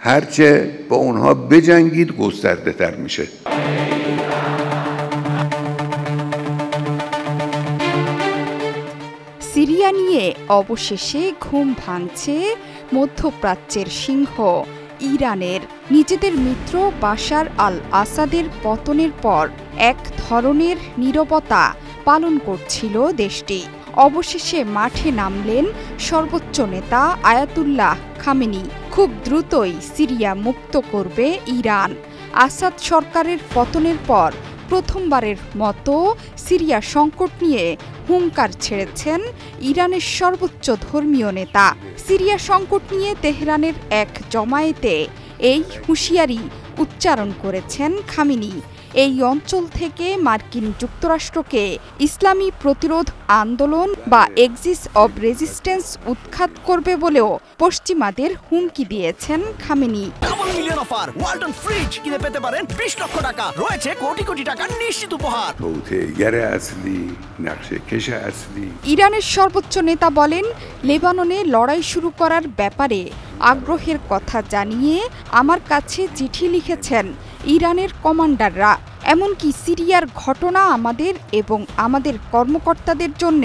هرچه با اونها بجنگید گسترده تر میشه. Syria নিয়ে অবশেষে ঘুম ভাঙছে মধ্যপ্রাচ্যের সিংহ ইরানের। নিজেদের মিত্র বাশার আল আসাদের পতনের পর এক ধরনের নীরবতা পালন করছিল দেশটি। অবশেষে মাঠে নামলেন সর্বোচ্চ নেতা আয়াতুল্লাহ খামেনি। খুব দ্রুতই সিরিয়া মুক্ত করবে ইরান। আসাদ সরকারের পতনের পর প্রথমবারের মতো সিরিয়া সংকট নিয়ে হুঙ্কার ছেড়েছেন ইরানের সর্বোচ্চ ধর্মীয় নেতা। সিরিয়া সংকট নিয়ে তেহরানের এক জমায়েতে এই হুঁশিয়ারি উচ্চারণ করেছেন খামেনি। এই অঞ্চল থেকে মার্কিন যুক্তরাষ্ট্রকে ইসলামী প্রতিরোধ আন্দোলন বা এক্সিস অব রেজিস্ট্যান্স উৎখাত করবে বলেও পশ্চিমাদের হুমকি দিয়েছেন খামেনি। ইরানের সর্বোচ্চ নেতা বলেন, লেবাননে লড়াই শুরু করার ব্যাপারে আগ্রহের কথা জানিয়ে আমার কাছে চিঠি লিখেছেন ইরানের কমান্ডাররা। এমনকি সিরিয়ার ঘটনা আমাদের এবং আমাদের কর্মকর্তাদের জন্য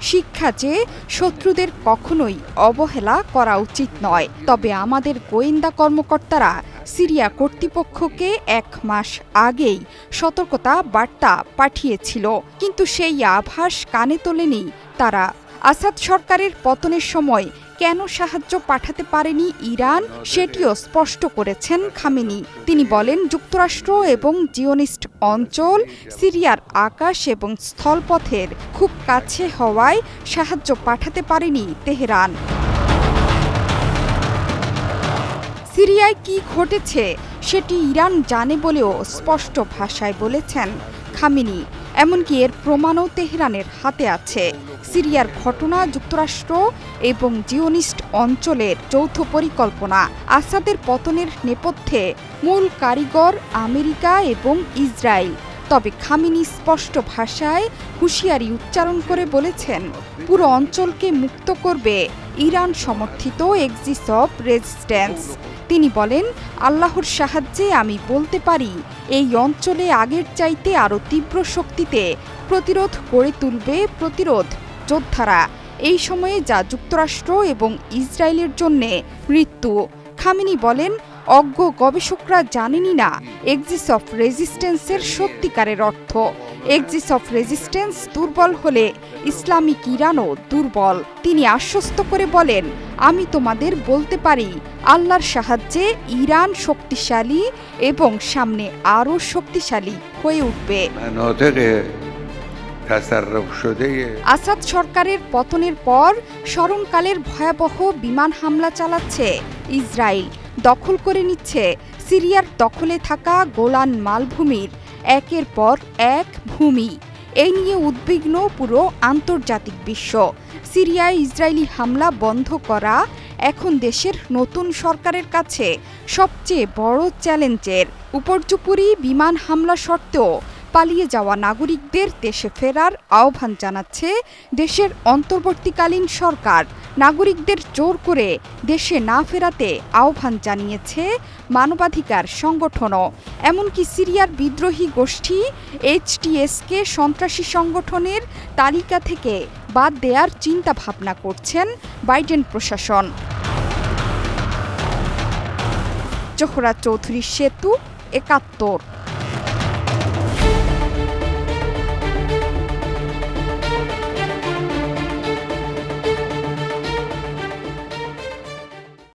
শিক্ষা যে শত্রুদের কখনোই অবহেলা করা উচিত নয়। তবে আমাদের গোয়েন্দা কর্মকর্তারা সিরিয়া কর্তৃপক্ষকে 1 মাস আগেই সতর্কতা বার্তা পাঠিয়েছিল, কিন্তু সেই আভাস কানে তোলেনি তারা। আসাদ সরকারের পতনের সময় কেন সাহায্য পাঠাতে পারেনি ইরান সেটিও স্পষ্ট করেছেন খামেনি। তিনি বলেন, যুক্তরাষ্ট্র এবং জিওনিস্ট অঞ্চল সিরিয়ার আকাশ এবং স্থলপথের খুব কাছে হওয়ায় সাহায্য পাঠাতে পারেনি তেহরান। সিরিয়ায় কি ঘটেছে সেটি ইরান জানে বলেও স্পষ্ট ভাষায় বলেছেন খামেনি। এমনকি এর প্রমাণও তেহরানের হাতে আছে। সিরিয়ার ঘটনা যুক্তরাষ্ট্র এবং জিওনিস্ট অঞ্চলের যৌথ পরিকল্পনা। আসাদের পতনের নেপথ্যে মূল কারিগর আমেরিকা এবং ইসরায়েল। তবে খামেনি স্পষ্ট ভাষায় হুঁশিয়ারি উচ্চারণ করে বলেছেন, পুরো অঞ্চলকে মুক্ত করবে ইরান সমর্থিত এক্সিস অব রেজিস্ট্যান্স। তিনি বলেন, আল্লাহর সাহায্যে আমি বলতে পারি এই অঞ্চলে আগের চাইতে আরও তীব্র শক্তিতে প্রতিরোধ গড়ে তুলবে প্রতিরোধ যোদ্ধারা। এই সময়ে যা যুক্তরাষ্ট্র এবং ইসরায়েলের জন্য মৃত্যু। খামেনি বলেন, অজ্ঞ গবেষকরা জানেনই না এক্সিস অফ রেজিস্ট্যান্সের সত্যিকারের অর্থ। এক্সিস অফ রেজিস্ট্যান্স দুর্বল হলে ইসলামিক ইরানও দুর্বল। তিনি আশ্বস্ত করে বলেন, আমি তোমাদের বলতে পারি আল্লাহর সাহায্যে ইরান শক্তিশালী এবং সামনে আরও শক্তিশালী হয়ে উঠবে। আসাদ সরকারের পতনের পর স্মরণকালের ভয়াবহ বিমান হামলা চালাচ্ছে ইসরায়েল। দখল করে নিচ্ছে সিরিয়ার দখলে থাকা গোলান মালভূমির একের পর এক ভূমি। এই নিয়ে উদ্বিগ্ন পুরো আন্তর্জাতিক বিশ্ব। সিরিয়ায় ইসরায়েলি হামলা বন্ধ করা এখন দেশের নতুন সরকারের কাছে সবচেয়ে বড় চ্যালেঞ্জের। উপর্যুপরি বিমান হামলা সত্ত্বেও পালিয়ে যাওয়া নাগরিকদের দেশে ফেরার আহ্বান জানাচ্ছে দেশের অন্তর্বর্তীকালীন সরকার। নাগরিকদের জোর করে দেশে না ফেরাতে আহ্বান জানিয়েছে মানবাধিকার সংগঠনও। এমনকি সিরিয়ার বিদ্রোহী গোষ্ঠী HTSকে সন্ত্রাসী সংগঠনের তালিকা থেকে বাদ দেওয়ার চিন্তা ভাবনা করছেন বাইডেন প্রশাসন। জোহরা চৌধুরী সেতু, ৭১।